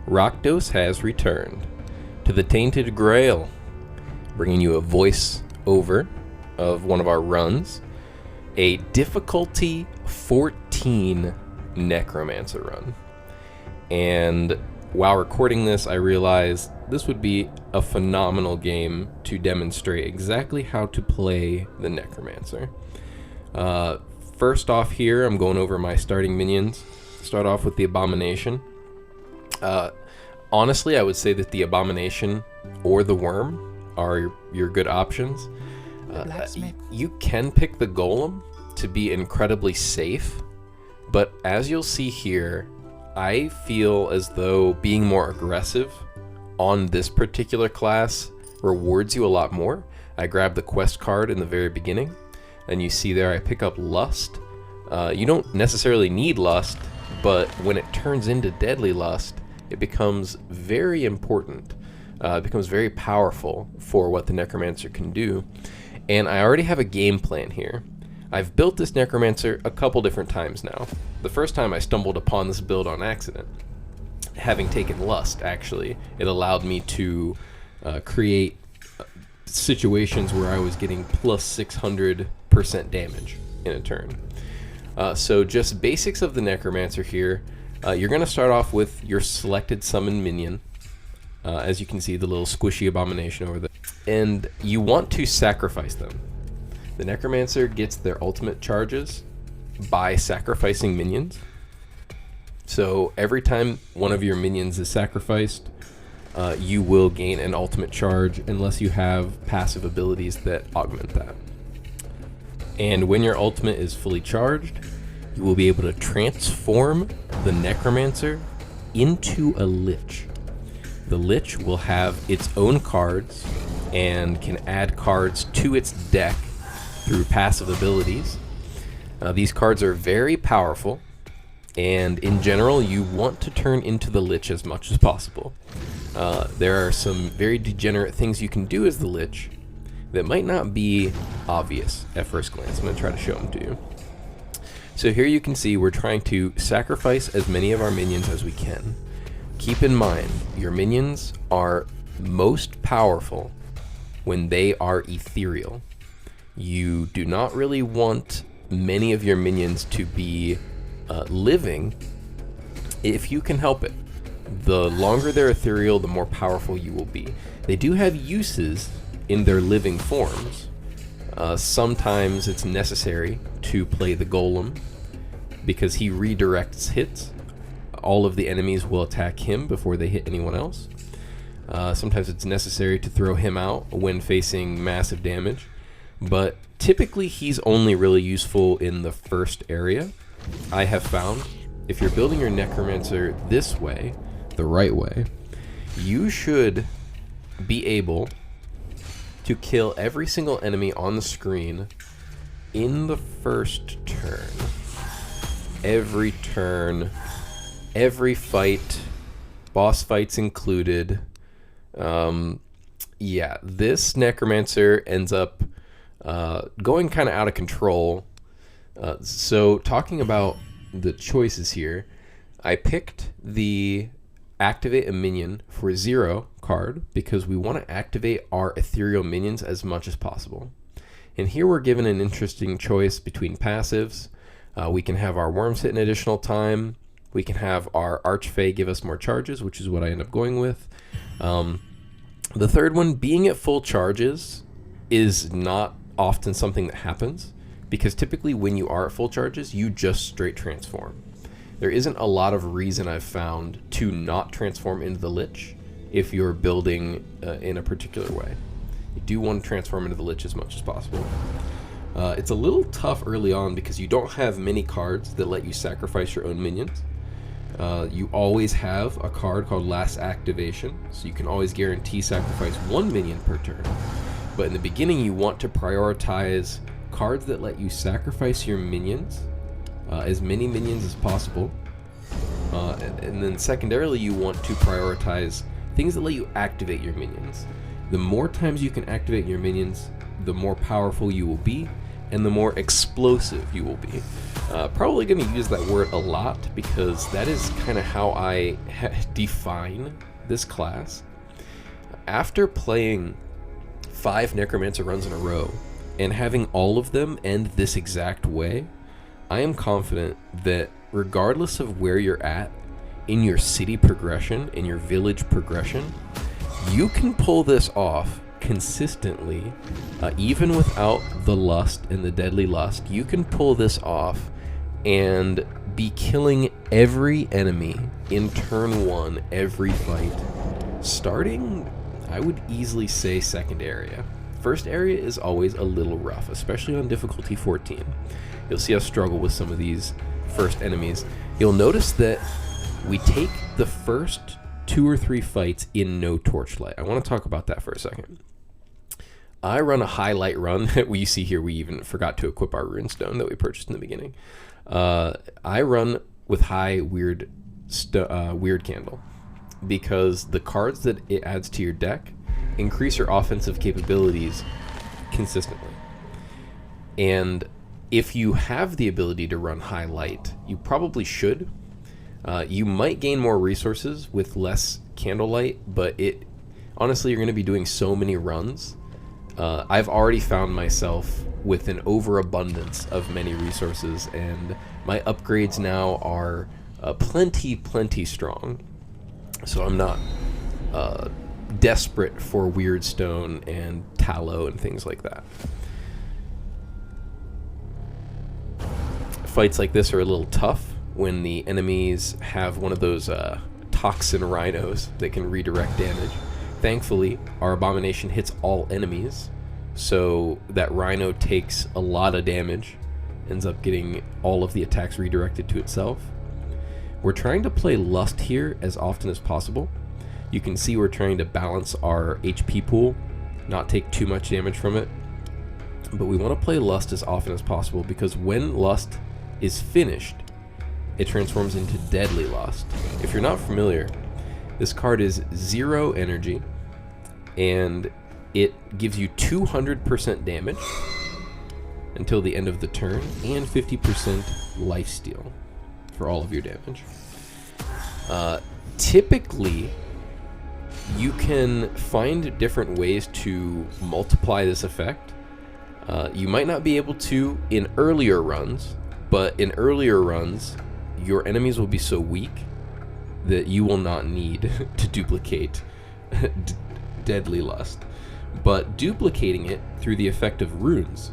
Rakdos has returned to the Tainted Grail, bringing you a voice over of one of our runs, a difficulty 14 Necromancer run. And while recording this, I realized this would be a phenomenal game to demonstrate exactly how to play the Necromancer. First off here, I'm going over my starting minions. Start off with the Abomination. Honestly, I would say that the Abomination or the Worm are your good options. You can pick the Golem to be incredibly safe, but as you'll see here, I feel as though being more aggressive on this particular class rewards you a lot more. I grabbed the quest card in the very beginning, and you see there I pick up Lust. You don't necessarily need Lust, but when it turns into Deadly Lust, it becomes very important. It becomes very powerful for what the Necromancer can do. And I already have a game plan here. I've built this Necromancer a couple different times now. The first time I stumbled upon this build on accident. Having taken Lust, actually, it allowed me to create situations where I was getting plus 600% damage in a turn. So just basics of the Necromancer here. You're going to start off with your selected summon minion. As you can see, the little squishy Abomination over there. And you want to sacrifice them. The Necromancer gets their ultimate charges by sacrificing minions. So every time one of your minions is sacrificed, you will gain an ultimate charge unless you have passive abilities that augment that. And when your ultimate is fully charged, you will be able to transform the Necromancer into a Lich. The Lich will have its own cards and can add cards to its deck through passive abilities. These cards are very powerful, and in general, you want to turn into the Lich as much as possible. There are some very degenerate things you can do as the Lich that might not be obvious at first glance. I'm going to try to show them to you. So here you can see we're trying to sacrifice as many of our minions as we can. Keep in mind, your minions are most powerful when they are ethereal. You do not really want many of your minions to be living if you can help it. The longer they're ethereal, the more powerful you will be. They do have uses in their living forms. Sometimes it's necessary to play the Golem because he redirects hits. All of the enemies will attack him before they hit anyone else. Sometimes it's necessary to throw him out when facing massive damage, but typically he's only really useful in the first area. I have found if you're building your Necromancer this way, the right way, you should be able to kill every single enemy on the screen in the first turn. Every turn, every fight, boss fights included. Yeah, this Necromancer ends up going kind of out of control. So talking about the choices here, I picked the activate a minion for 0 card because we want to activate our ethereal minions as much as possible. And here we're given an interesting choice between passives. We can have our worms hit an additional time. We can have our Archfey give us more charges, which is what I end up going with. The third one, being at full charges, is not often something that happens because typically when you are at full charges, you just straight transform. There isn't a lot of reason I've found to not transform into the Lich if you're building in a particular way. You do want to transform into the Lich as much as possible. It's a little tough early on because you don't have many cards that let you sacrifice your own minions. You always have a card called Last Activation, so you can always guarantee sacrifice 1 minion per turn. But in the beginning, you want to prioritize cards that let you sacrifice your minions, as many minions as possible. And then secondarily, you want to prioritize things that let you activate your minions. The more times you can activate your minions, the more powerful you will be, and the more explosive you will be. Probably going to use that word a lot because that is kind of how I define this class. After playing 5 Necromancer runs in a row and having all of them end this exact way, I am confident that regardless of where you're at in your city progression, in your village progression, you can pull this off consistently, even without the lust and the deadly lust. You can pull this off and be killing every enemy in turn 1 every fight, starting, I would easily say, second area. First area is always a little rough, especially on difficulty 14. You'll see us struggle with some of these first enemies. You'll notice that we take the first 2 or 3 fights in no torchlight. I want to talk about that for a second. I run a highlight run. We see here we even forgot to equip our runestone that we purchased in the beginning. I run with high weird candle because the cards that it adds to your deck increase your offensive capabilities consistently. And if you have the ability to run highlight, you probably should. You might gain more resources with less candlelight, but honestly, you're going to be doing so many runs. I've already found myself with an overabundance of many resources, and my upgrades now are plenty strong. So I'm not desperate for weird stone and tallow and things like that. Fights like this are a little tough when the enemies have one of those toxin rhinos that can redirect damage. Thankfully, our abomination hits all enemies, so that rhino takes a lot of damage, ends up getting all of the attacks redirected to itself. We're trying to play lust here as often as possible. You can see we're trying to balance our HP pool, not take too much damage from it, but we want to play lust as often as possible because when lust is finished, it transforms into deadly lust. If you're not familiar, this card is 0 energy, and it gives you 200% damage until the end of the turn, and 50% lifesteal for all of your damage. Typically, you can find different ways to multiply this effect. You might not be able to in earlier runs, but in earlier runs, your enemies will be so weak that you will not need to duplicate deadly lust. But duplicating it through the effect of runes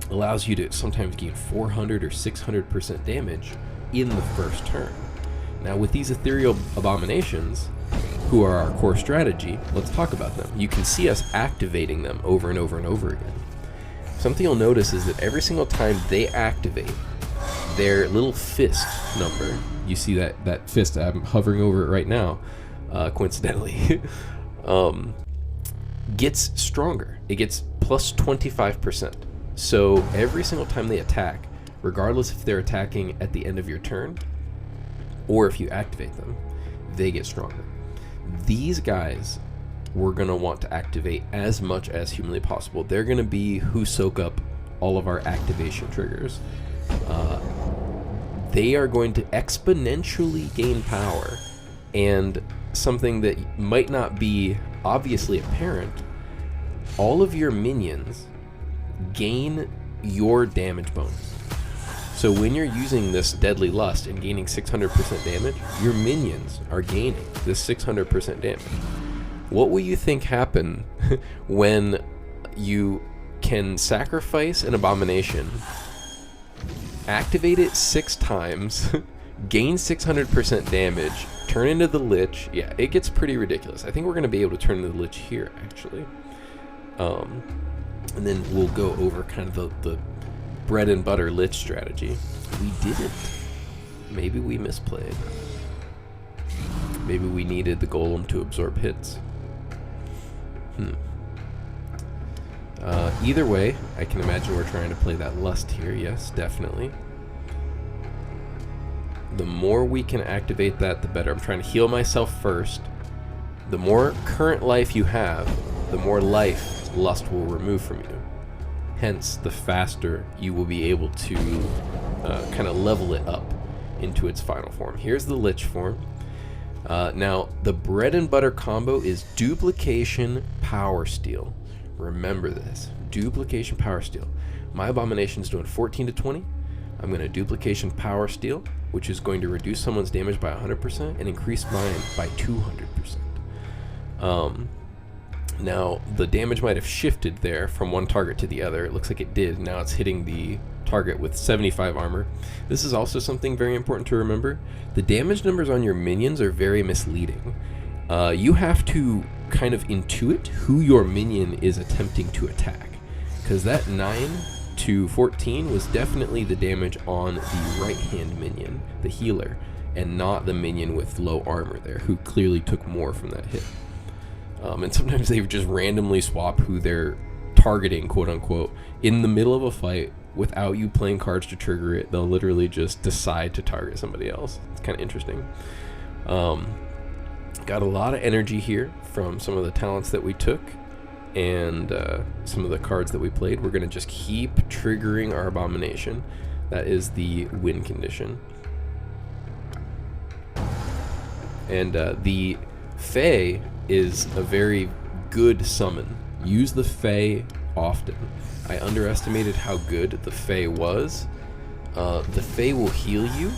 allows you to sometimes gain 400 or 600% damage in the first turn. Now with these ethereal abominations, who are our core strategy, let's talk about them. You can see us activating them over and over and over again. Something you'll notice is that every single time they activate, their little fist number, you see that fist, I'm hovering over it right now, coincidentally, gets stronger. It gets plus 25%. So every single time they attack, regardless if they're attacking at the end of your turn or if you activate them, they get stronger. These guys we're going to want to activate as much as humanly possible. They're going to be who soak up all of our activation triggers. They are going to exponentially gain power, and something that might not be obviously apparent, all of your minions gain your damage bonus. So when you're using this deadly lust and gaining 600% damage, your minions are gaining this 600% damage. What will you think happen when you can sacrifice an abomination, activate it 6 times, gain 600% damage, turn into the Lich? Yeah, it gets pretty ridiculous. I think we're going to be able to turn into the Lich here, actually. And then we'll go over kind of the bread and butter Lich strategy. We didn't. Maybe we misplayed. Maybe we needed the golem to absorb hits. Either way, I can imagine we're trying to play that lust here. Yes, definitely. The more we can activate that, the better. I'm trying to heal myself first. The more current life you have, the more life lust will remove from you. hence the faster you will be able to kind of level it up into its final form. Here's the Lich form. Now, the bread and butter combo is duplication power steal. Remember this, duplication power steal. My abomination is doing 14 to 20. I'm going to duplication power steal, which is going to reduce someone's damage by 100% and increase mine by 200%. Now, the damage might have shifted there from one target to the other. It looks like it did. Now it's hitting the target with 75 armor. This is also something very important to remember. The damage numbers on your minions are very misleading. You have to kind of intuit who your minion is attempting to attack, because that 9 to 14 was definitely the damage on the right hand minion, the healer, and not the minion with low armor there, who clearly took more from that hit. And sometimes they just randomly swap who they're targeting, quote unquote, in the middle of a fight without you playing cards to trigger it. They'll literally just decide to target somebody else. It's kind of interesting. Got a lot of energy here from some of the talents that we took and some of the cards that we played. We're going to just keep triggering our abomination. That is the win condition. And the Fae is a very good summon. Use the Fae often. I underestimated how good the Fae was. The Fae will heal you,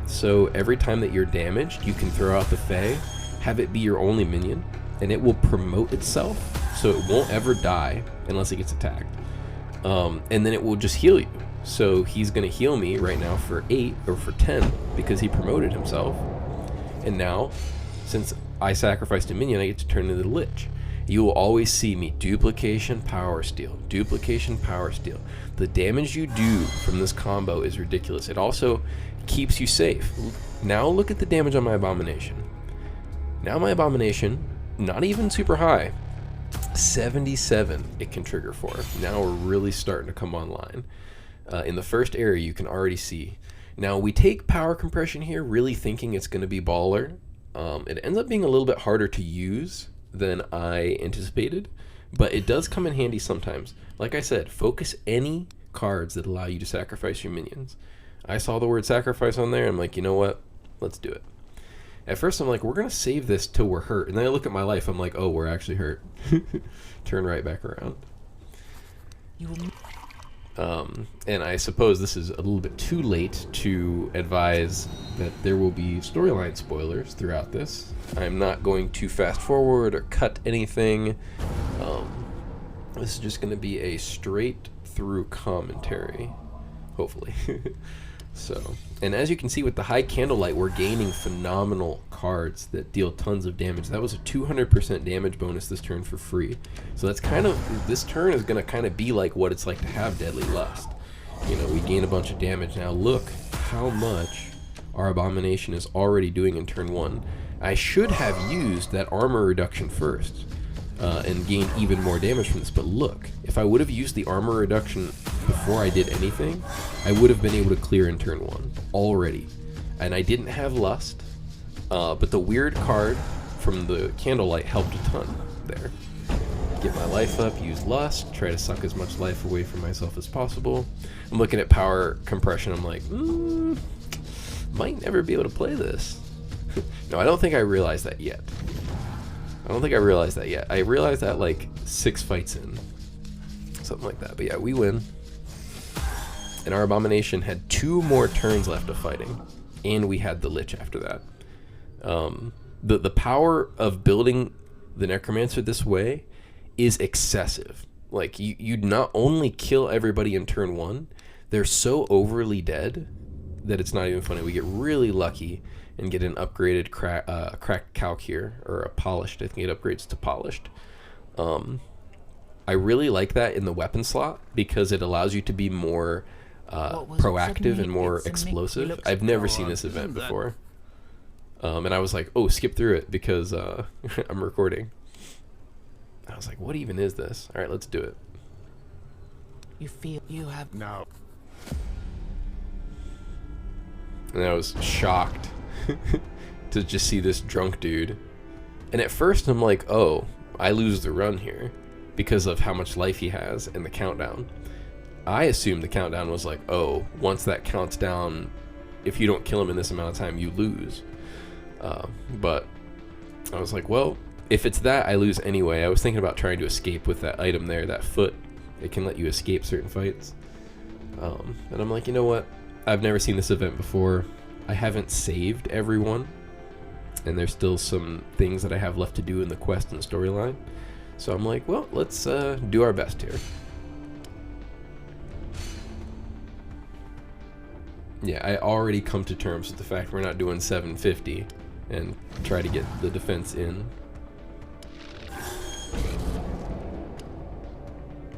so every time that you're damaged, you can throw out the Fae, have it be your only minion, and it will promote itself, so it won't ever die unless it gets attacked. And then it will just heal you. So he's going to heal me right now for 8 or for 10 because he promoted himself. And now, since I sacrificed a minion, I get to turn into the Lich. You will always see me duplication power steal, duplication power steal. The damage you do from this combo is ridiculous. It also keeps you safe. Now look at the damage on my abomination. Now my abomination, not even super high, 77 it can trigger for. Now we're really starting to come online. In the first area you can already see. Now we take power compression here really thinking it's going to be baller. It ends up being a little bit harder to use than I anticipated, but it does come in handy sometimes. Like I said, focus any cards that allow you to sacrifice your minions. I saw the word sacrifice on there. I'm like, you know what? Let's do it. At first I'm like, we're going to save this till we're hurt. And then I look at my life. I'm like, oh, we're actually hurt. Turn right back around. And I suppose this is a little bit too late to advise that there will be storyline spoilers throughout this. I'm not going to fast forward or cut anything. This is just going to be a straight through commentary, hopefully. So, and as you can see with the high candlelight, we're gaining phenomenal cards that deal tons of damage. That was a 200% damage bonus this turn for free. So that's kind of, this turn is going to kind of be like what it's like to have Deadly Lust. You know, we gain a bunch of damage. Now look how much our abomination is already doing in turn 1. I should have used that armor reduction first and gained even more damage from this, but look, if I would have used the armor reduction before I did anything, I would have been able to clear in turn 1 already. And I didn't have Lust, but the weird card from the candlelight helped a ton there. Get my life up, use Lust, try to suck as much life away from myself as possible. I'm looking at power compression, I'm like, might never be able to play this. No, I don't think I realized that yet. I realized that like 6 fights in. Something like that. But yeah, we win. And our abomination had 2 more turns left of fighting. And we had the Lich after that. The power of building the Necromancer this way is excessive. Like, you'd not only kill everybody in turn 1, they're so overly dead that it's not even funny. We get really lucky and get an upgraded cracked calc here, or a polished. I think it upgrades to polished. I really like that in the weapon slot because it allows you to be more proactive and more explosive. I've never seen this event before. And I was like, oh, skip through it because I'm recording. I was like, what even is this? All right, let's do it. You feel you have no. And I was shocked to just see this drunk dude. And at first I'm like, oh, I lose the run here. because of how much life he has and the countdown. I assumed the countdown was like, oh, once that counts down, if you don't kill him in this amount of time, you lose. But I was like, well, if it's that, I lose anyway. I was thinking about trying to escape with that item there, that foot. It can let you escape certain fights. And I'm like, you know what? I've never seen this event before. I haven't saved everyone. And there's still some things that I have left to do in the quest and storyline. So I'm like, well, let's do our best here. Yeah, I already come to terms with the fact we're not doing 750 and try to get the defense in.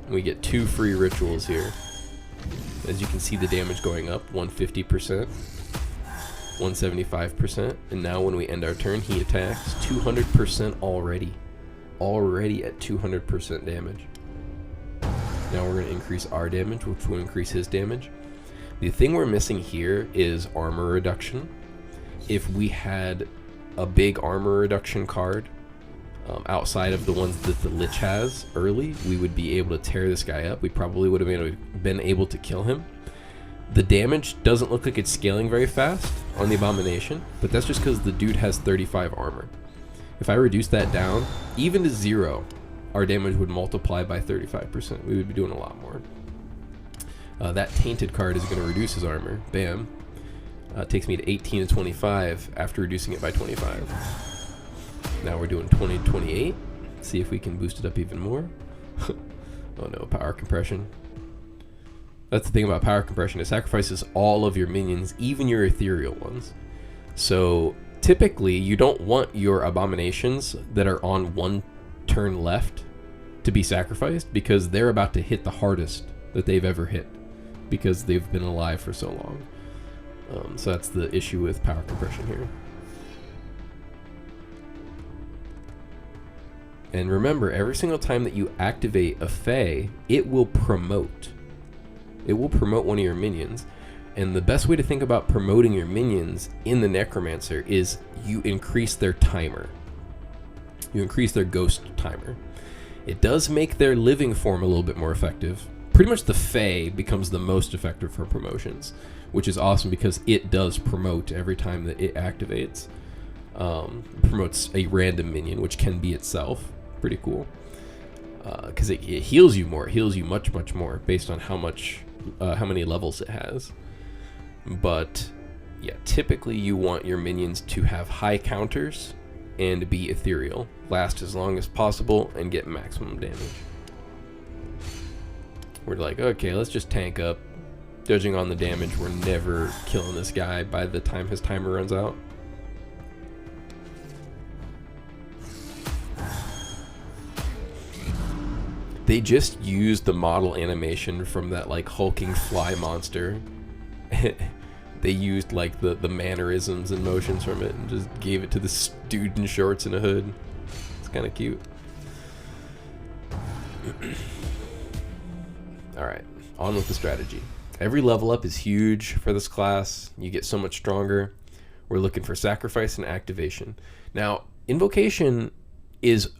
We get 2 free rituals here. As you can see, the damage going up 150%, 175%, and now when we end our turn, he attacks 200% already. Already at 200% damage. Now we're going to increase our damage, which will increase his damage. The thing we're missing here is armor reduction. If we had a big armor reduction card, outside of the ones that the Lich has early, we would be able to tear this guy up. We probably would have been able to kill him. The damage doesn't look like it's scaling very fast on the Abomination, but that's just because the dude has 35 armor. If I reduce that down, even to 0, our damage would multiply by 35%. We would be doing a lot more. That Tainted card is going to reduce his armor. Bam. Takes me to 18 to 25 after reducing it by 25. Now we're doing 20 to 28. See if we can boost it up even more. Oh no, power compression. That's the thing about power compression. It sacrifices all of your minions, even your ethereal ones. So typically you don't want your abominations that are on 1 turn left to be sacrificed, because they're about to hit the hardest that they've ever hit, because they've been alive for so long. So that's the issue with power compression here. And remember, every single time that you activate a Fae, it will promote. It will promote one of your minions. And the best way to think about promoting your minions in the Necromancer is you increase their timer. You increase their ghost timer. It does make their living form a little bit more effective. Pretty much the Fae becomes the most effective for promotions, which is awesome because it does promote every time that it activates. Promotes a random minion, which can be itself. Pretty cool. Because it heals you more. It heals you much, much more based on how many levels it has. But yeah, typically you want your minions to have high counters and be ethereal. Last as long as possible and get maximum damage. We're like, okay, let's just tank up. Judging on the damage, we're never killing this guy by the time his timer runs out. They just used the model animation from that like hulking fly monster. They used like the mannerisms and motions from it and just gave it to this dude in shorts and a hood. It's kind of cute. Alright, on with the strategy. Every level up is huge for this class. You get so much stronger. We're looking for sacrifice and activation. Now, invocation is...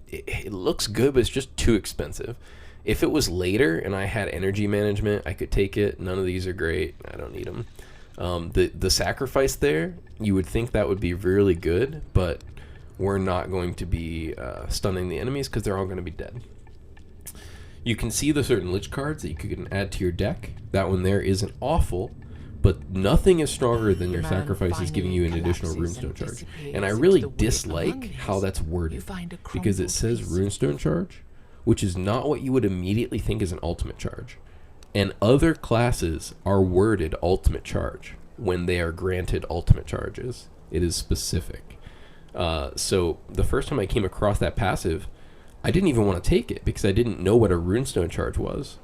It looks good, but it's just too expensive. If it was later and I had energy management, I could take it. None of these are great. I don't need them. The sacrifice there, you would think that would be really good, but we're not going to be stunning the enemies because they're all going to be dead. You can see the certain Lich cards that you can add to your deck. That one there isn't awful, but nothing is stronger than your sacrifices giving you an additional runestone charge. And I really dislike how that's worded, because it says runestone charge, which is not what you would immediately think is an ultimate charge. And other classes are worded ultimate charge when they are granted ultimate charges. It is specific. So the first time I came across that passive, I didn't even want to take it because I didn't know what a runestone charge was.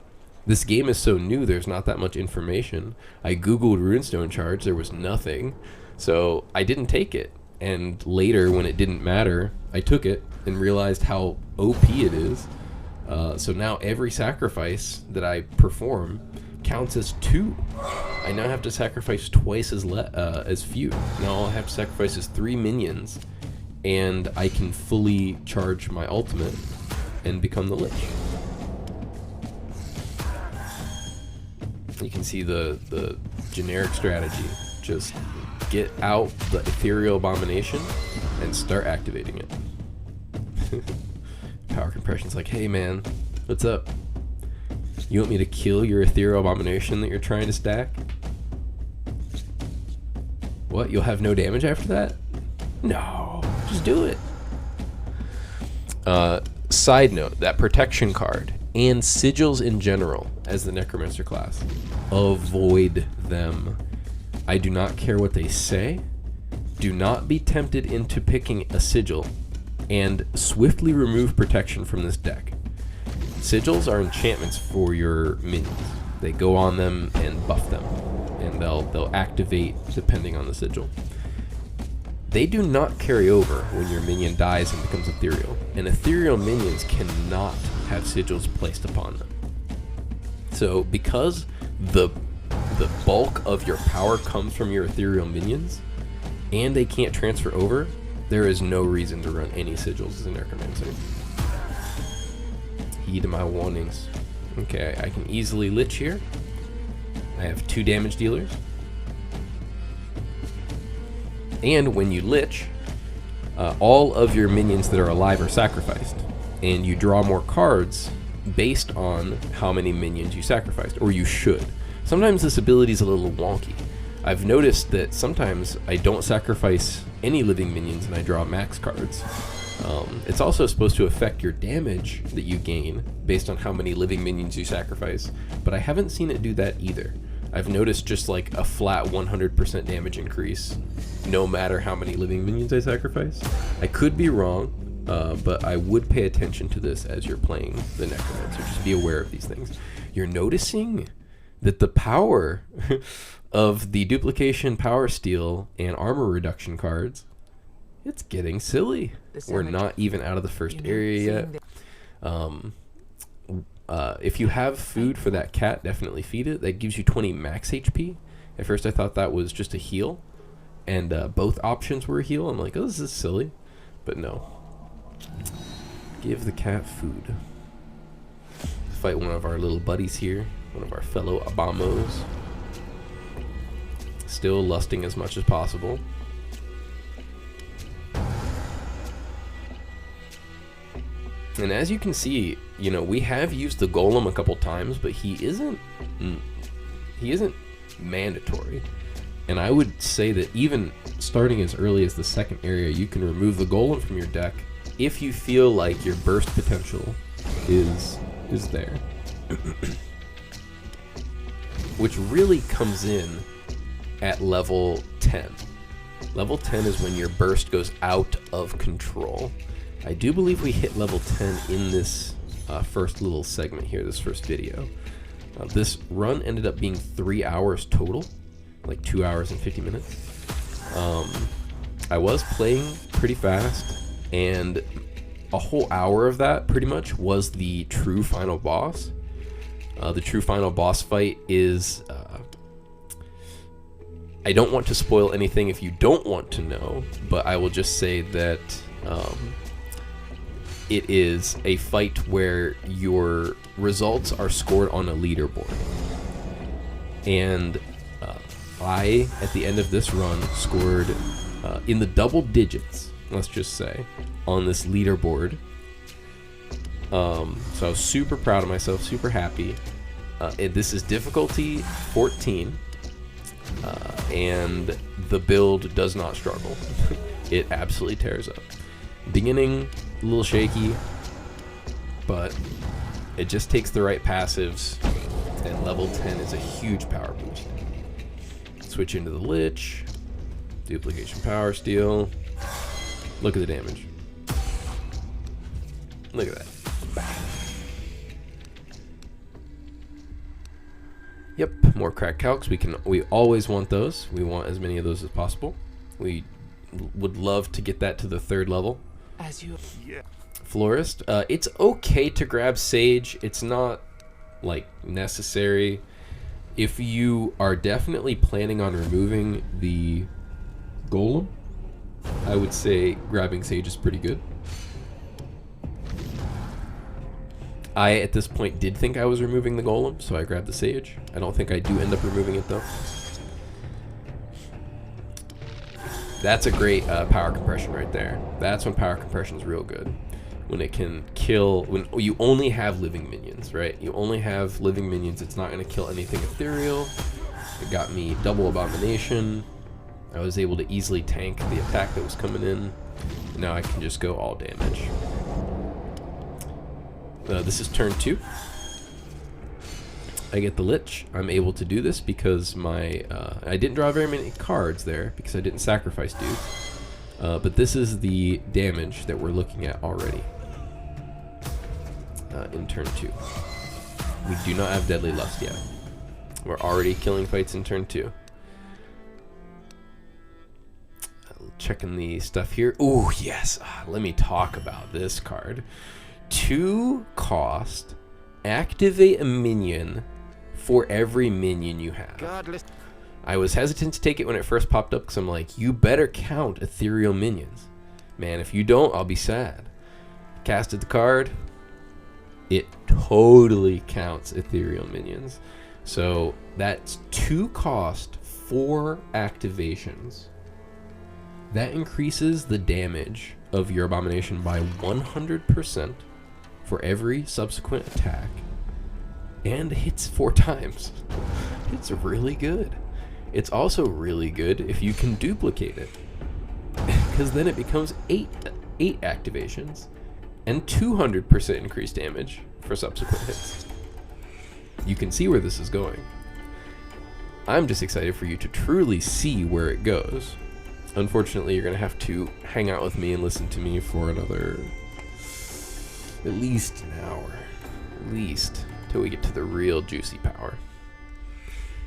This game is so new, there's not that much information. I googled runestone charge, there was nothing. So I didn't take it. And later, when it didn't matter, I took it and realized how OP it is. So now every sacrifice that I perform counts as 2. I now have to sacrifice twice as few. Now all I have to sacrifice is 3 minions, and I can fully charge my ultimate and become the Lich. You can see the generic strategy. Just get out the Ethereal Abomination and start activating it. Power Compression's like, hey man, what's up? You want me to kill your Ethereal Abomination that you're trying to stack? What, you'll have no damage after that? No, just do it. Side note, that protection card and sigils in general as the Necromancer class, avoid them. I do not care what they say. Do not be tempted into picking a sigil, and swiftly remove protection from this deck. Sigils are enchantments for your minions. They go on them and buff them, and they'll activate depending on the sigil. They do not carry over when your minion dies and becomes ethereal, and ethereal minions cannot have sigils placed upon them. So because the bulk of your power comes from your ethereal minions, and they can't transfer over, there is no reason to run any sigils as a Necromancer. Heed my warnings. Okay, I can easily Lich here. I have 2 damage dealers. And when you Lich, all of your minions that are alive are sacrificed, and you draw more cards based on how many minions you sacrificed, or you should. Sometimes this ability is a little wonky. I've noticed that sometimes I don't sacrifice any living minions and I draw max cards. It's also supposed to affect your damage that you gain based on how many living minions you sacrifice, but I haven't seen it do that either. I've noticed just like a flat 100% damage increase no matter how many living minions I sacrifice. I could be wrong, but I would pay attention to this as you're playing the Necromancer. Just be aware of these things. You're noticing that the power of the duplication, power steal, and armor reduction cards, it's getting silly. We're not even out of the first area yet. If you have food for that cat, definitely feed it. That gives you 20 max HP. At first I thought that was just a heal, and both options were a heal. I'm like, oh, this is silly. But no. Give the cat food. Fight one of our little buddies here. One of our fellow Abamos. Still lusting as much as possible. And as you can see, you know, we have used the Golem a couple times, but he isn't mandatory. And I would say that even starting as early as the second area, you can remove the Golem from your deck if you feel like your burst potential is there. Which really comes in at level 10. Level 10 is when your burst goes out of control. I do believe we hit level 10 in this first little segment here, this first video. This run ended up being 3 hours total, like 2 hours and 50 minutes. I was playing pretty fast, and a whole hour of that pretty much was the true final boss. The true final boss fight is... I don't want to spoil anything if you don't want to know, but I will just say that it is a fight where your results are scored on a leaderboard. And I, at the end of this run, scored in the double digits, let's just say, on this leaderboard. So I was super proud of myself, super happy. This is difficulty 14. And the build does not struggle. It absolutely tears up. Beginning a little shaky, but it just takes the right passives, and level 10 is a huge power boost. Switch into the Lich, duplication power steal. Look at the damage. Look at that. Yep, more cracked calcs. We always want those. We want as many of those as possible. We would love to get that to the 3rd level. As you... Yeah. Florist. It's okay to grab Sage. It's not, like, necessary. If you are definitely planning on removing the Golem, I would say grabbing Sage is pretty good. I, at this point, did think I was removing the golem, so I grabbed the sage. I don't think I do end up removing it, though. That's a great power compression right there. That's when power compression is real good. When it can kill, when you only have living minions, right? You only have living minions. It's not going to kill anything ethereal. It got me double abomination. I was able to easily tank the attack that was coming in. Now I can just go all damage. This is turn 2. I get the Lich. I'm able to do this because my I didn't draw very many cards there because I didn't sacrifice dudes. But this is the damage that we're looking at already in turn 2. We do not have Deadly Lust yet. We're already killing fights in turn 2. Checking the stuff here. Oh, yes. Let me talk about this card. 2 cost. Activate a minion for every minion you have. Godless. I was hesitant to take it when it first popped up because I'm like, you better count ethereal minions. Man, if you don't, I'll be sad. Casted the card. It totally counts ethereal minions. So that's 2 cost, 4 activations. That increases the damage of your abomination by 100% for every subsequent attack. And hits 4 times. It's really good. It's also really good if you can duplicate it. Because then it becomes 8 activations and 200% increased damage for subsequent hits. You can see where this is going. I'm just excited for you to truly see where it goes. Unfortunately, you're going to have to hang out with me and listen to me for another at least an hour. At least. Till we get to the real juicy power.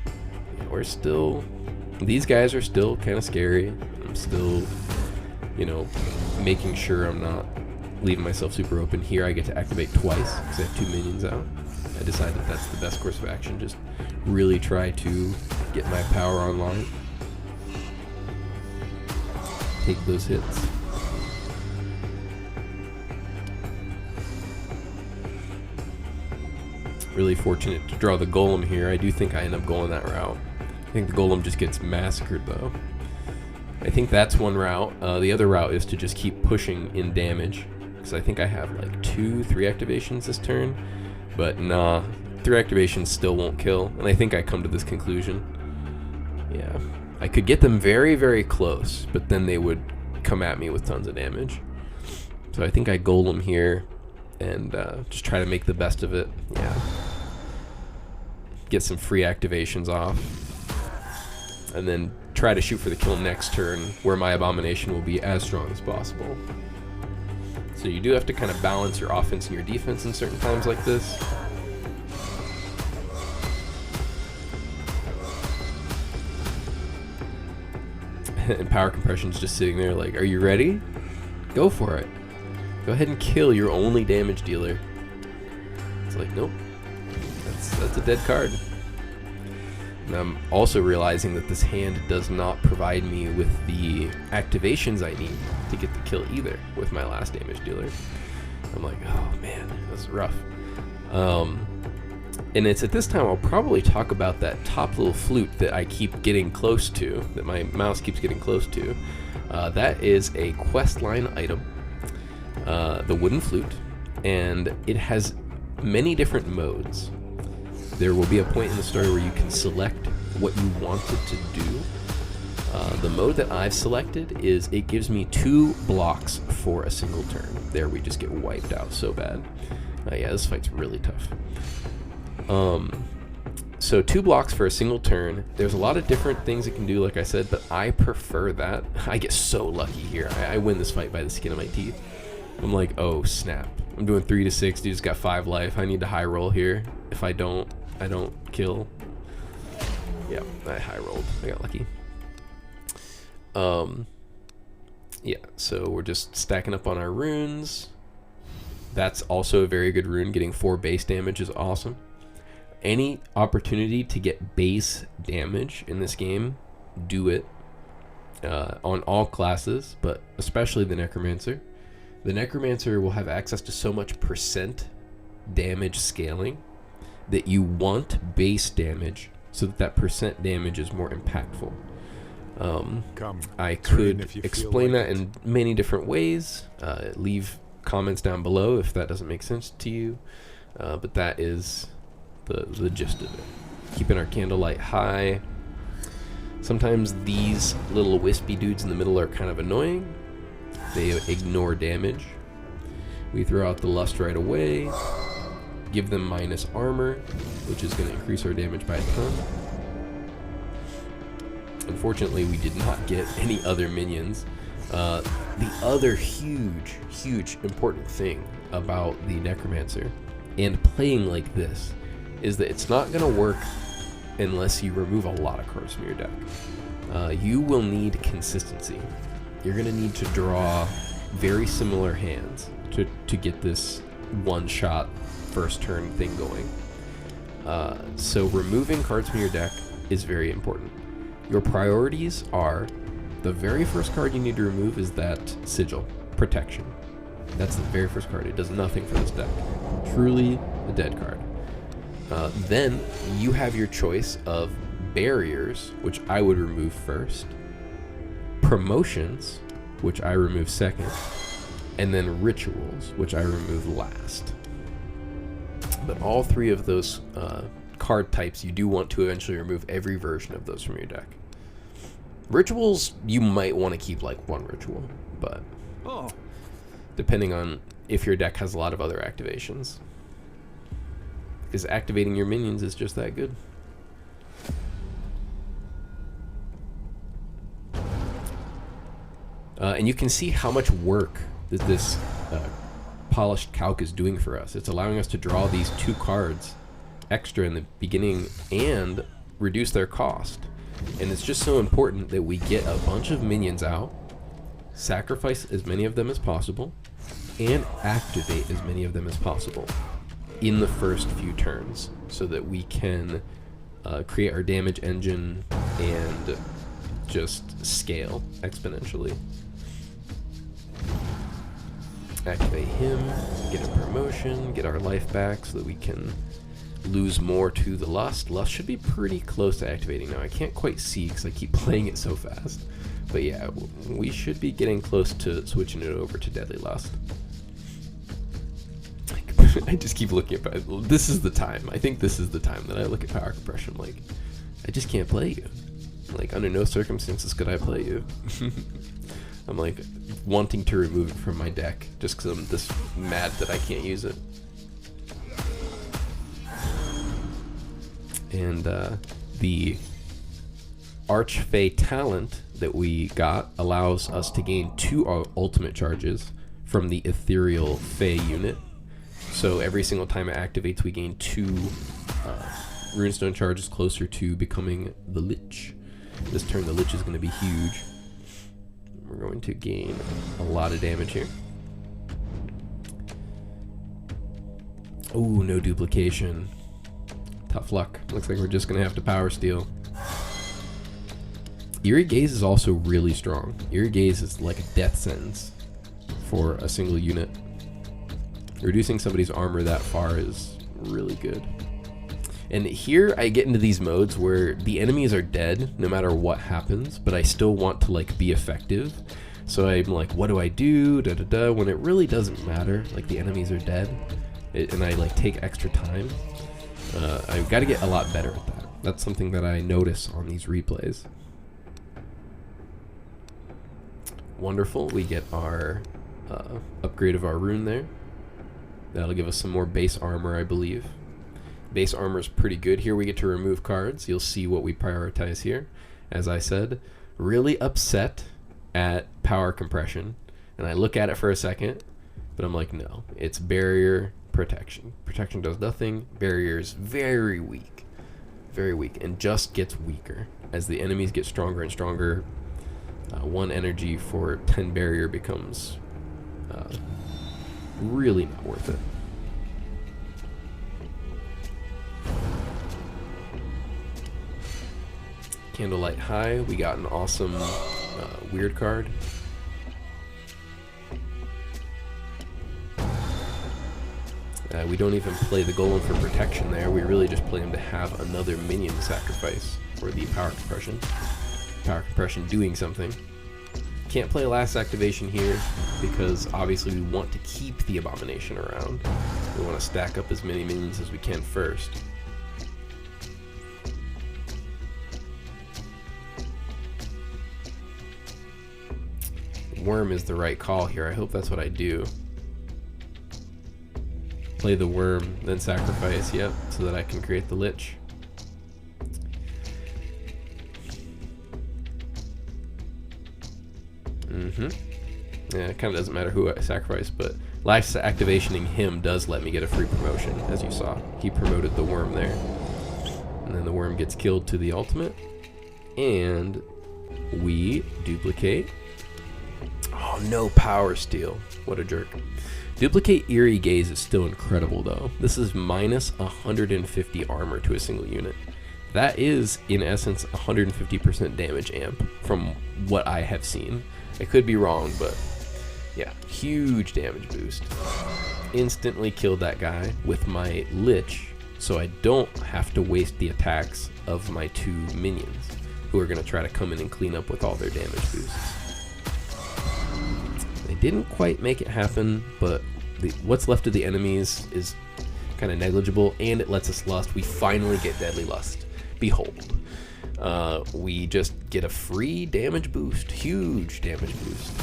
Yeah, we're still... These guys are still kind of scary. I'm still, you know, making sure I'm not leaving myself super open. Here I get to activate twice because I have 2 minions out. I decided that's the best course of action. Just really try to get my power online. Take those hits. Really fortunate to draw the golem here. I do think I end up going that route. I think the golem just gets massacred though. I think that's one route. The other route is to just keep pushing in damage. Because I think I have like 2, 3 activations this turn. But nah, 3 activations still won't kill. And I think I come to this conclusion. Yeah. I could get them very, very close. But then they would come at me with tons of damage. So I think I golem here. And just try to make the best of it. Yeah. Get some free activations off. And then try to shoot for the kill next turn, where my abomination will be as strong as possible. So you do have to kind of balance your offense and your defense in certain times like this. And power compression's just sitting there like, are you ready? Go for it. Go ahead and kill your only damage dealer. It's like, nope. That's a dead card. And I'm also realizing that this hand does not provide me with the activations I need to get the kill either with my last damage dealer. I'm like, oh man, that's rough. And it's at this time I'll probably talk about that top little flute that I keep getting close to, that my mouse keeps getting close to. That is a quest line item. The wooden flute, and it has many different modes. There will be a point in the story where you can select what you wanted to do. The mode that I've selected is it gives me 2 blocks for a single turn. There we just get wiped out so bad. Yeah, this fight's really tough. So 2 blocks for a single turn. There's a lot of different things it can do, like I said, but I prefer that. I get so lucky here. I win this fight by the skin of my teeth. I'm like, oh snap. I'm doing 3 to 6, dude's got 5 life. I need to high roll here. If I don't kill. Yeah, I high rolled. I got lucky. Yeah, so we're just stacking up on our runes. That's also a very good rune. Getting 4 base damage is awesome. Any opportunity to get base damage in this game, do it. On all classes, but especially the Necromancer. The Necromancer will have access to so much percent damage scaling that you want base damage so that percent damage is more impactful. I could explain that in many different ways. Leave comments down below if that doesn't make sense to you. But that is the gist of it. Keeping our candlelight high. Sometimes these little wispy dudes in the middle are kind of annoying. They ignore damage. We throw out the lust right away. Give them minus armor, which is going to increase our damage by a ton. Unfortunately, we did not get any other minions. The other huge important thing about the Necromancer and playing like this is that it's not going to work unless you remove a lot of cards from your deck. You will need consistency. You're going to need to draw very similar hands to get this one-shot first turn thing going. So removing cards from your deck is very important. Your priorities are, the very first card you need to remove is that Sigil, Protection. That's the very first card. It does nothing for this deck. Truly a dead card. Then you have your choice of barriers, which I would remove first, promotions, which I remove second, and then rituals, which I remove last. But all three of those card types, you do want to eventually remove every version of those from your deck. Rituals, you might want to keep like one ritual, but depending on if your deck has a lot of other activations. Because activating your minions is just that good. And you can see how much work that this polished calc is doing for us. It's allowing us to draw these 2 cards extra in the beginning and reduce their cost. And it's just so important that we get a bunch of minions out, sacrifice as many of them as possible, and activate as many of them as possible in the first few turns so that we can create our damage engine and just scale exponentially. Activate him, get a promotion, get our life back so that we can lose more to the lust. Lust should be pretty close to activating now. I can't quite see because I keep playing it so fast. But yeah, we should be getting close to switching it over to Deadly Lust. I just keep looking at this is the time. I think this is the time that I look at power compression like, I just can't play you. Like, under no circumstances could I play you. I'm like wanting to remove it from my deck just because I'm this mad that I can't use it. And the Archfey talent that we got allows us to gain 2 ultimate charges from the Ethereal Fey unit. So every single time it activates, we gain 2 runestone charges closer to becoming the Lich. This turn, the Lich is going to be huge. We're going to gain a lot of damage here. Oh, no duplication. Tough luck. Looks like we're just going to have to power steal. Eerie Gaze is also really strong. Eerie Gaze is like a death sentence for a single unit. Reducing somebody's armor that far is really good. And here I get into these modes where the enemies are dead no matter what happens, but I still want to like be effective. So I'm like, what do I do? Da da da. When it really doesn't matter, like the enemies are dead, and I like take extra time. I've got to get a lot better at that. That's something that I notice on these replays. Wonderful. We get our upgrade of our rune there. That'll give us some more base armor, I believe. Base armor is pretty good. Here we get to remove cards. You'll see what we prioritize here. As I said, really upset at power compression. And I look at it for a second, but I'm like, no. It's barrier, protection. Protection does nothing. Barrier is very weak. Very weak. And just gets weaker. As the enemies get stronger and stronger, 1 energy for 10 barrier becomes really not worth it. Candlelight High, we got an awesome weird card. We don't even play the golem for protection there. We really just play him to have another minion sacrifice for the power compression. Power compression doing something. Can't play last activation here because obviously we want to keep the abomination around. We want to stack up as many minions as we can first. Worm is the right call here. I hope that's what I do. Play the worm, then sacrifice, yep, so that I can create the Lich. Yeah, it kind of doesn't matter who I sacrifice, but last activationing him does let me get a free promotion, as you saw. He promoted the worm there. And then the worm gets killed to the ultimate. And we duplicate. Oh, no power steal. What a jerk. Duplicate Eerie Gaze is still incredible, though. This is minus 150 armor to a single unit. That is, in essence, 150% damage amp from what I have seen. I could be wrong, but yeah, huge damage boost. Instantly killed that guy with my Lich, so I don't have to waste the attacks of my 2 minions, who are going to try to come in and clean up with all their damage boosts. They didn't quite make it happen, but what's left of the enemies is kind of negligible, and it lets us lust. We finally get Deadly Lust. Behold. We just get a free damage boost, huge damage boost.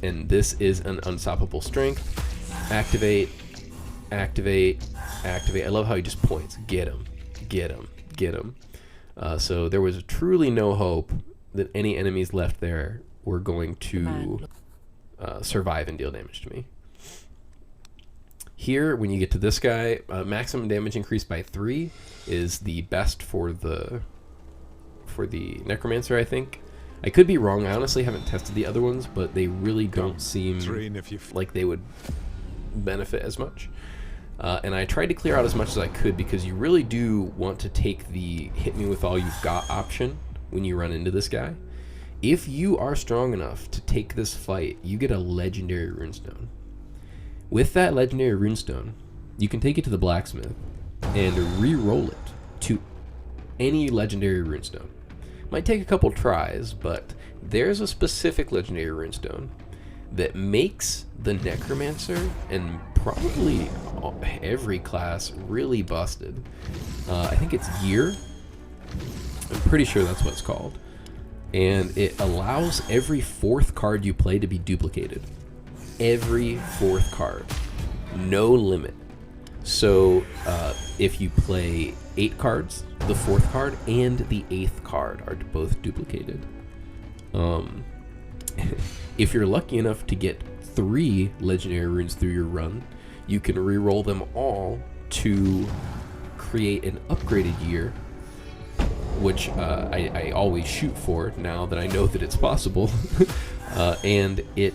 And this is an unstoppable strength. Activate, activate, activate. I love how he just points. Get him, get him, get him. So there was truly no hope that any enemies left there were going to survive and deal damage to me. Here, when you get to this guy, maximum damage increased by 3 is the best for the Necromancer, I think. I could be wrong. I honestly haven't tested the other ones, but they really don't seem like they would benefit as much. And I tried to clear out as much as I could because you really do want to take the hit me with all you've got option when you run into this guy. If you are strong enough to take this fight, you get a legendary runestone. With that legendary runestone, you can take it to the blacksmith and re-roll it to any legendary runestone. Might take a couple tries, but there's a specific legendary runestone that makes the Necromancer and probably every class really busted. I think it's Year. I'm pretty sure that's what it's called. And it allows every 4th card you play to be duplicated. Every 4th card. No limit. So if you play 8 cards, the 4th card and the 8th card are both duplicated. If you're lucky enough to get 3 legendary runes through your run, you can re-roll them all to create an upgraded Year, which I always shoot for now that I know that it's possible. And it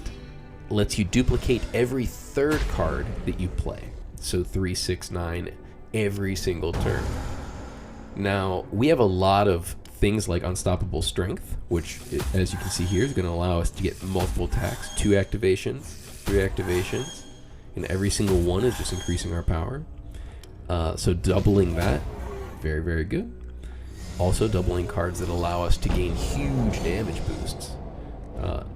lets you duplicate every 3rd card that you play. So 3, 6, 9 every single turn. Now, we have a lot of things like Unstoppable Strength, which, as you can see here, is going to allow us to get multiple attacks, 2 activations, 3 activations, and every single one is just increasing our power. So doubling that, very, very good. Also doubling cards that allow us to gain huge damage boosts.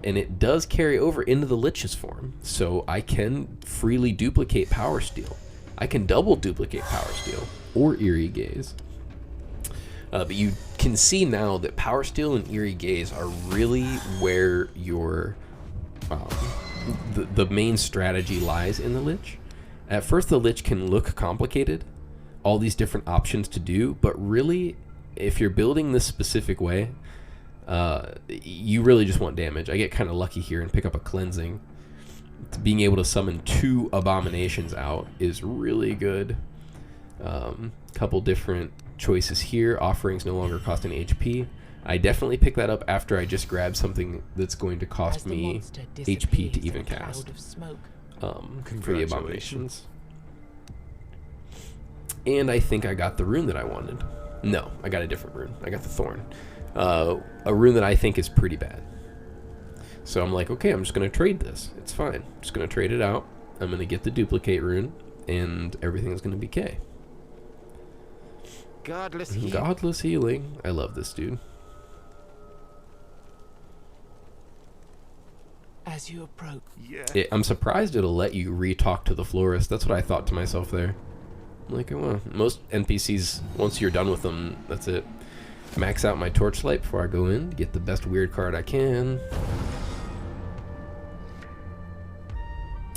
And it does carry over into the Lich's form, so I can freely duplicate Power Steal. I can double duplicate Power Steal or Eerie Gaze. But you can see now that Power Steal and Eerie Gaze are really where your the main strategy lies in the Lich. At first, the Lich can look complicated, all these different options to do, but really, if you're building this specific way, you really just want damage. I get kind of lucky here and pick up a cleansing. Being able to summon 2 abominations out is really good. Couple different choices here. Offerings no longer cost any HP. I definitely pick that up after I just grab something that's going to cost me HP to even cast for the abominations. And I think I got the rune that I wanted. No, I got a different rune. I got the Thorn. A rune that I think is pretty bad. So I'm like, okay, I'm just going to trade this. It's fine. I'm just going to trade it out. I'm going to get the duplicate rune, and everything's going to be K. Godless healing. Godless healing. I love this dude. As you approach. I'm surprised it'll let you re-talk to the florist. That's what I thought to myself there. I'm like, well, most NPCs, once you're done with them, that's it. Max out my torchlight before I go in, get the best weird card I can.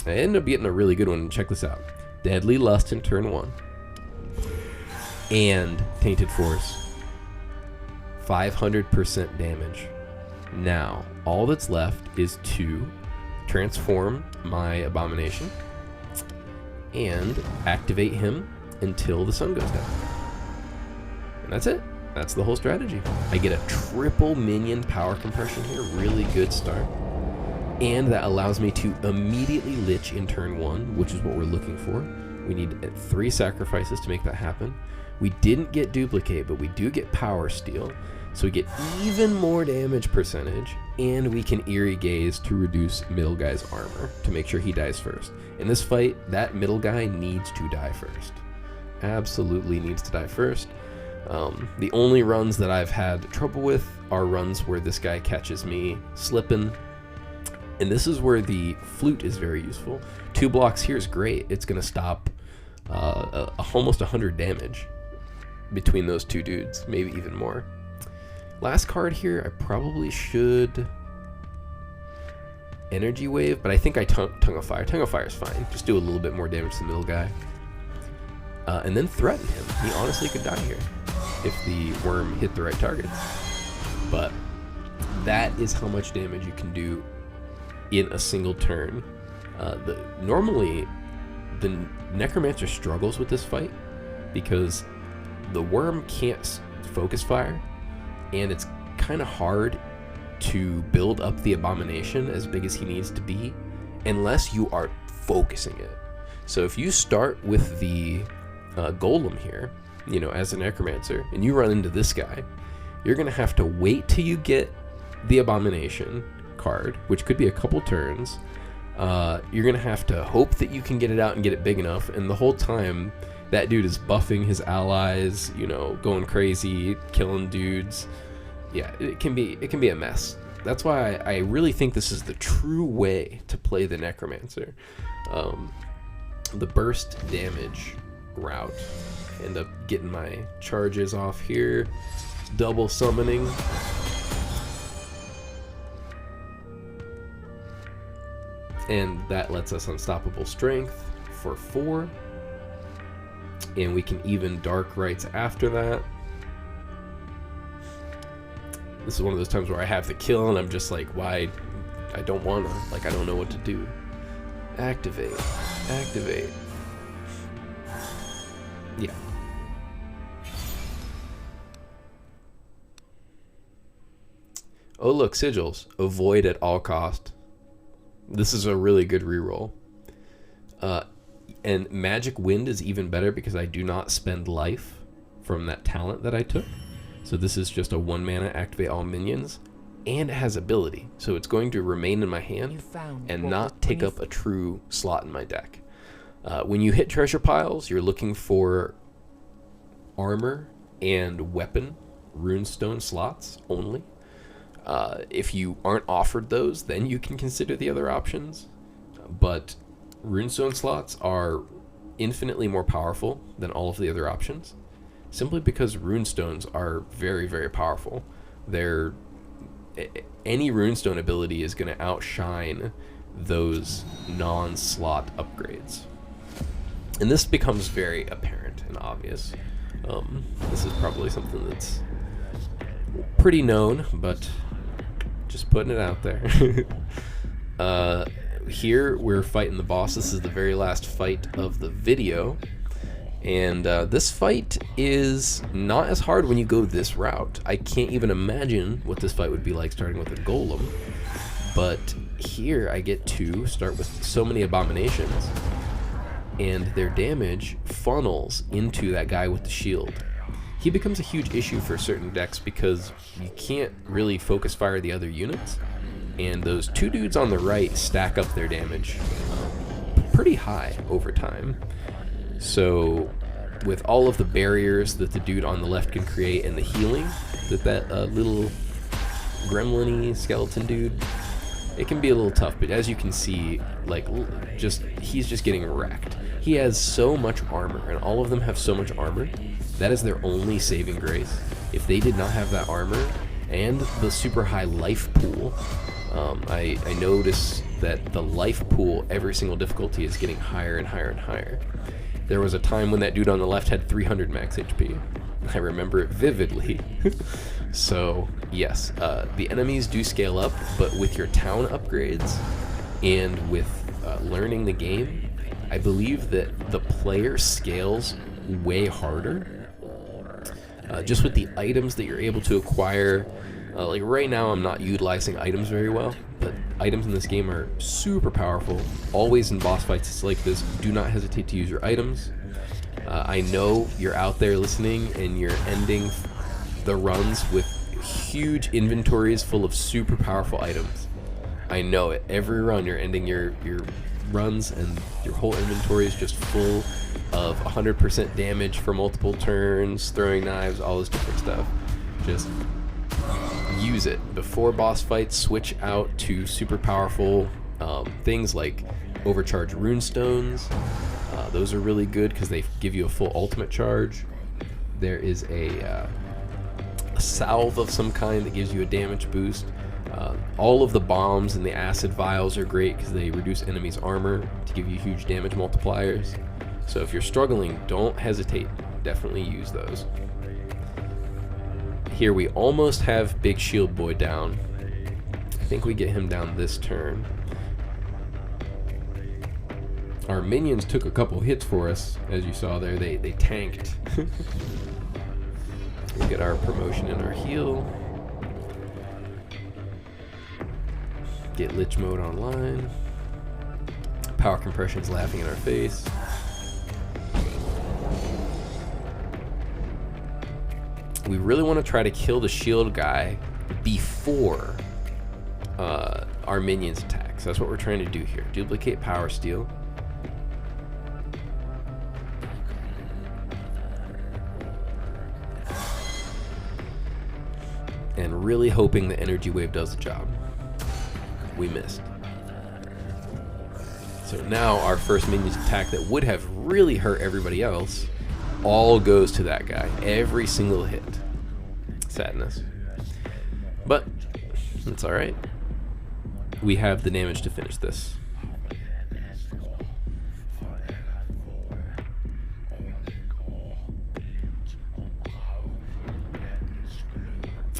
I ended up getting a really good one. Check this out. Deadly Lust in turn 1. And Tainted Force. 500% damage. Now, all that's left is to transform my Abomination and activate him until the sun goes down. And that's it. That's the whole strategy. I get a triple minion power compression here. Really good start. And that allows me to immediately Lich in turn 1, which is what we're looking for. We need 3 sacrifices to make that happen. We didn't get Duplicate, but we do get Power Steal. So we get even more damage percentage, and we can Eerie Gaze to reduce middle guy's armor to make sure he dies first. In this fight, that middle guy needs to die first. Absolutely needs to die first. The only runs that I've had trouble with are runs where this guy catches me slipping. And this is where the flute is very useful. 2 blocks here is great. It's going to stop almost 100 damage between those 2 dudes, maybe even more. Last card here, I probably should Energy Wave, but I think I Tongue of Fire. Tongue of Fire is fine. Just do a little bit more damage to the middle guy. And then threaten him. He honestly could die here if the worm hit the right targets. But that is how much damage you can do in a single turn. Normally, the Necromancer struggles with this fight because the worm can't focus fire, and it's kind of hard to build up the Abomination as big as he needs to be unless you are focusing it. So if you start with the Golem here, you know, as a Necromancer, and you run into this guy, you're going to have to wait till you get the Abomination card, which could be a couple turns. You're going to have to hope that you can get it out and get it big enough, and the whole time that dude is buffing his allies, you know, going crazy, killing dudes. Yeah, it can be a mess. That's why I really think this is the true way to play the Necromancer. The burst damage route. End up getting my charges off here. Double summoning. And that lets us Unstoppable Strength for 4. And we can even Dark Rites after that. This is one of those times where I have the kill and I'm just like, why? I don't want to. Like, I don't know what to do. Activate. Activate. Yeah. Oh, look, sigils. Avoid at all cost. This is a really good reroll. And Magic Wind is even better because I do not spend life from that talent that I took. So this is just a 1 mana activate all minions, and it has ability. So it's going to remain in my hand and not take up a true slot in my deck. When you hit treasure piles, you're looking for armor and weapon runestone slots only. If you aren't offered those, then you can consider the other options. But runestone slots are infinitely more powerful than all of the other options, simply because runestones are very, very powerful. Any runestone ability is going to outshine those non-slot upgrades. And this becomes very apparent and obvious. This is probably something that's pretty known, but just putting it out there. Here we're fighting the boss. This is the very last fight of the video, and this fight is not as hard when you go this route. I can't even imagine what this fight would be like starting with a golem, but here I get to start with so many abominations, and their damage funnels into that guy with the shield. He becomes a huge issue for certain decks because you can't really focus fire the other units, and those 2 dudes on the right stack up their damage pretty high over time. So with all of the barriers that the dude on the left can create and the healing that little gremlin-y skeleton dude, it can be a little tough. But as you can see, like, he's just getting wrecked. He has so much armor, and all of them have so much armor. That is their only saving grace. If they did not have that armor and the super high life pool, I notice that the life pool, every single difficulty, is getting higher and higher and higher. There was a time when that dude on the left had 300 max HP. I remember it vividly. So, yes, the enemies do scale up, but with your town upgrades and with learning the game, I believe that the player scales way harder. Just with the items that you're able to acquire. Like right now, I'm not utilizing items very well, but items in this game are super powerful. Always in boss fights like this, do not hesitate to use your items. I know you're out there listening and you're ending the runs with huge inventories full of super powerful items. I know it. Every run you're ending your runs and your whole inventory is just full of 100% damage for multiple turns, throwing knives, all this different stuff. Just use it. Before boss fights, switch out to super powerful things like overcharged runestones. Those are really good because they give you a full ultimate charge. There is a salve of some kind that gives you a damage boost. All of the bombs and the acid vials are great because they reduce enemies' armor to give you huge damage multipliers. So if you're struggling, don't hesitate. Definitely use those. Here we almost have Big Shield Boy down. I think we get him down this turn. Our minions took a couple hits for us, as you saw there. They tanked. We'll get our promotion and our heal. Get Lich mode online. Power compression's laughing in our face. We really want to try to kill the shield guy before our minions attack. So that's what we're trying to do here. Duplicate power steal. And really hoping the energy wave does the job. We missed. So now our first minion's attack that would have really hurt everybody else all goes to that guy. Every single hit. Sadness. But it's alright. We have the damage to finish this.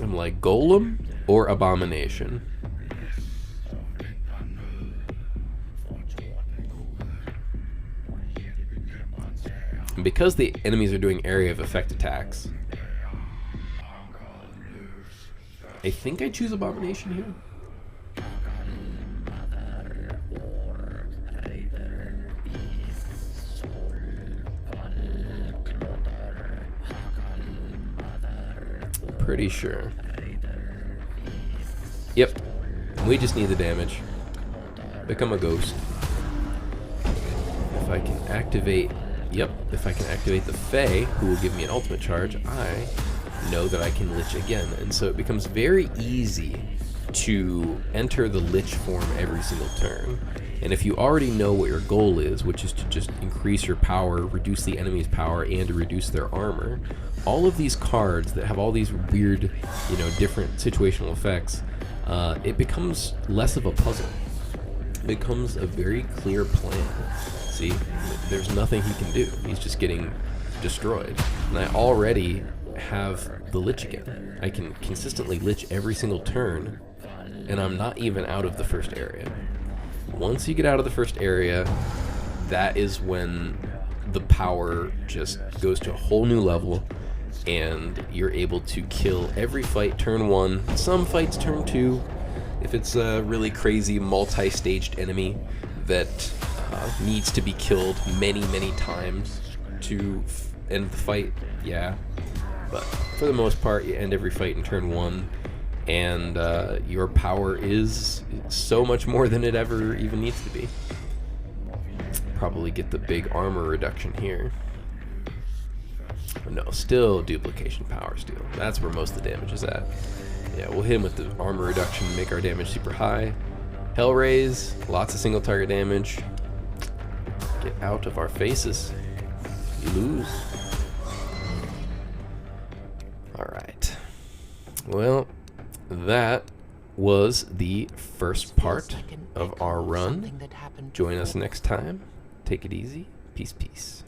I'm like, Golem or Abomination? And because the enemies are doing area of effect attacks, I think I choose Abomination here. Pretty sure. Yep. We just need the damage. Become a ghost. If I can activate... Yep. If I can activate the Fae, who will give me an ultimate charge, I know that I can Lich again. And so it becomes very easy to enter the Lich form every single turn. And if you already know what your goal is, which is to just increase your power, reduce the enemy's power, and to reduce their armor, all of these cards that have all these weird, different situational effects, it becomes less of a puzzle. It becomes a very clear plan. See, there's nothing he can do. He's just getting destroyed. And I already have the Lich again. I can consistently Lich every single turn, and I'm not even out of the first area. Once you get out of the first area, that is when the power just goes to a whole new level, and you're able to kill every fight turn 1, some fights turn 2, if it's a really crazy multi-staged enemy that needs to be killed many, many times to end the fight, yeah. But for the most part, you end every fight in turn 1, and your power is so much more than it ever even needs to be. probably get the big armor reduction here. No, still duplication power steal. That's where most of the damage is at. Yeah, we'll hit him with the armor reduction, make our damage super high. Hell raise, lots of single target damage. Get out of our faces. You lose. Alright. Well, that was the first part of our run. Join us next time. Take it easy. Peace, peace.